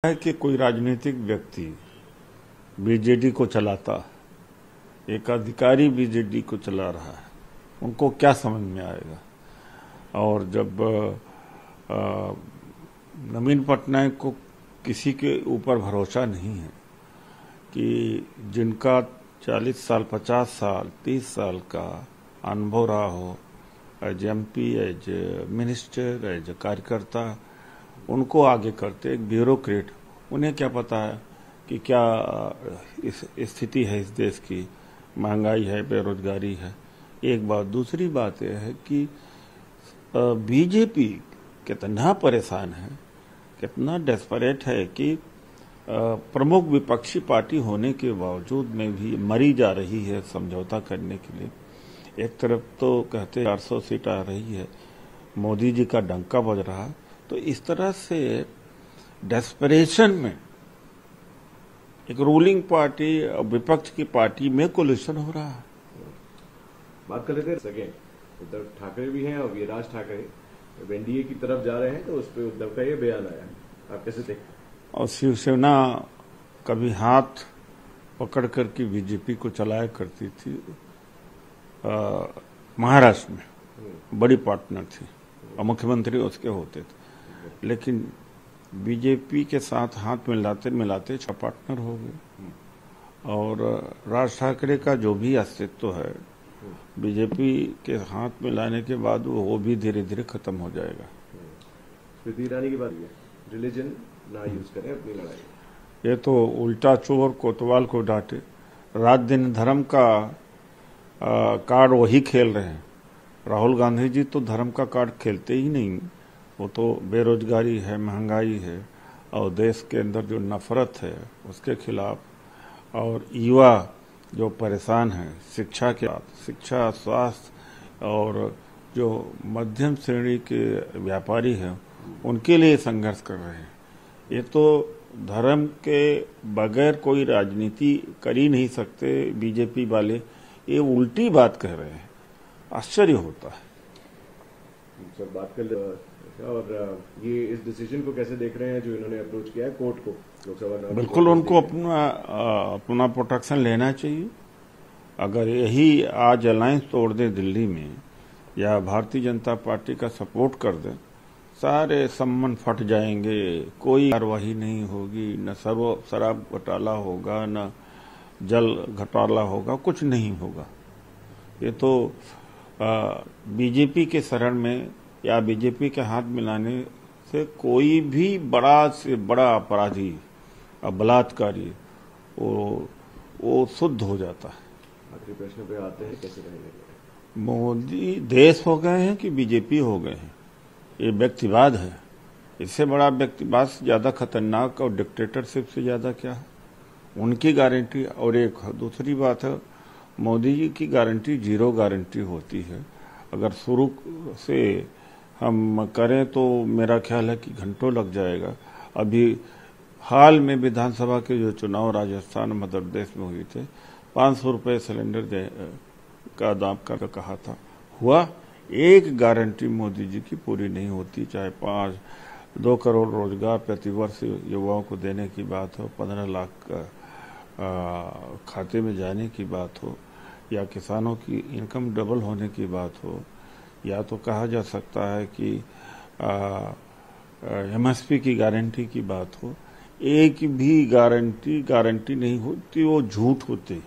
है कि कोई राजनीतिक व्यक्ति बीजेडी को चलाता, एक अधिकारी बीजेडी को चला रहा है, उनको क्या समझ में आएगा। और जब नवीन पटनायक को किसी के ऊपर भरोसा नहीं है कि जिनका 40 साल, 50 साल, 30 साल का अनुभव रहा हो as MP, as minister, as कार्यकर्ता, उनको आगे करते एक ब्यूरोक्रेट, उन्हें क्या पता है कि क्या इस स्थिति है इस देश की, महंगाई है, बेरोजगारी है। एक बात। दूसरी बात यह है कि बीजेपी कितना परेशान है, कितना डेस्परेट है कि प्रमुख विपक्षी पार्टी होने के बावजूद में भी मरी जा रही है समझौता करने के लिए। एक तरफ तो कहते 400 सीट आ रही है, मोदी जी का डंका बज रहा है। तो इस तरह से डेस्परेशन में एक रूलिंग पार्टी और विपक्ष की पार्टी में कोलिशन हो रहा है। बात कर लेते हैं उद्धव ठाकरे भी हैं और राज ठाकरे एनडीए की तरफ जा रहे हैं, तो उस पर उद्धव का ये बयान आया, आप कैसे देखते हैं? और शिवसेना कभी हाथ पकड़ करके बीजेपी को चलाया करती थी, महाराष्ट्र में बड़ी पार्टनर थी और मुख्यमंत्री उसके होते थे, लेकिन बीजेपी के साथ हाथ मिलाते मिलाते छह पार्टनर हो गए। और राज ठाकरे का जो भी अस्तित्व है बीजेपी के हाथ मिलाने के बाद वो भी धीरे धीरे खत्म हो जाएगा। स्मृति ईरानी की बात है, रिलीजन ना यूज करें अपनी लड़ाई। ये तो उल्टा चोर कोतवाल को डांटे, रात दिन धर्म का कार्ड वही खेल रहे हैं। राहुल गांधी जी तो धर्म का कार्ड खेलते ही नहीं, वो तो बेरोजगारी है, महंगाई है और देश के अंदर जो नफरत है उसके खिलाफ, और युवा जो परेशान है शिक्षा के साथ, शिक्षा, स्वास्थ्य, और जो मध्यम श्रेणी के व्यापारी हैं उनके लिए संघर्ष कर रहे हैं। ये तो धर्म के बगैर कोई राजनीति कर ही नहीं सकते बीजेपी वाले, ये उल्टी बात कह रहे हैं, आश्चर्य होता है। सर बात कर और ये इस डिसीजन को कैसे देख रहे हैं जो इन्होंने अप्रोच किया है कोर्ट को, लोकसभा? बिल्कुल उनको अपना प्रोटेक्शन लेना चाहिए। अगर यही आज अलायंस तोड़ दे दिल्ली में या भारतीय जनता पार्टी का सपोर्ट कर दे, सारे संबंध फट जाएंगे, कोई कार्रवाई नहीं होगी, न शराब घोटाला होगा, न जल घोटाला होगा, कुछ नहीं होगा। ये तो बीजेपी के शरण में या बीजेपी के हाथ मिलाने से कोई भी बड़ा से बड़ा अपराधी, बलात्कारी, वो शुद्ध हो जाता है। आखिरी प्रश्न पे आते हैं, कैसे रहेंगे मोदी? देश हो गए हैं कि बीजेपी हो गए हैं, ये व्यक्तिवाद है। इससे बड़ा व्यक्तिवाद से ज्यादा खतरनाक और डिक्टेटरशिप से ज्यादा क्या है? उनकी गारंटी। और एक दूसरी बात है, मोदी जी की गारंटी जीरो गारंटी होती है। अगर शुरू से हम करें तो मेरा ख्याल है कि घंटों लग जाएगा। अभी हाल में विधानसभा के जो चुनाव राजस्थान मध्य प्रदेश में हुए थे, 500 रुपये सिलेंडर का दाम का कहा था, हुआ। एक गारंटी मोदी जी की पूरी नहीं होती, चाहे 2 करोड़ रोजगार प्रतिवर्ष युवाओं को देने की बात हो, 15 लाख खाते में जाने की बात हो, या किसानों की इनकम डबल होने की बात हो, या तो कहा जा सकता है कि एमएसपी की गारंटी की बात हो। एक भी गारंटी नहीं होती, वो झूठ होती।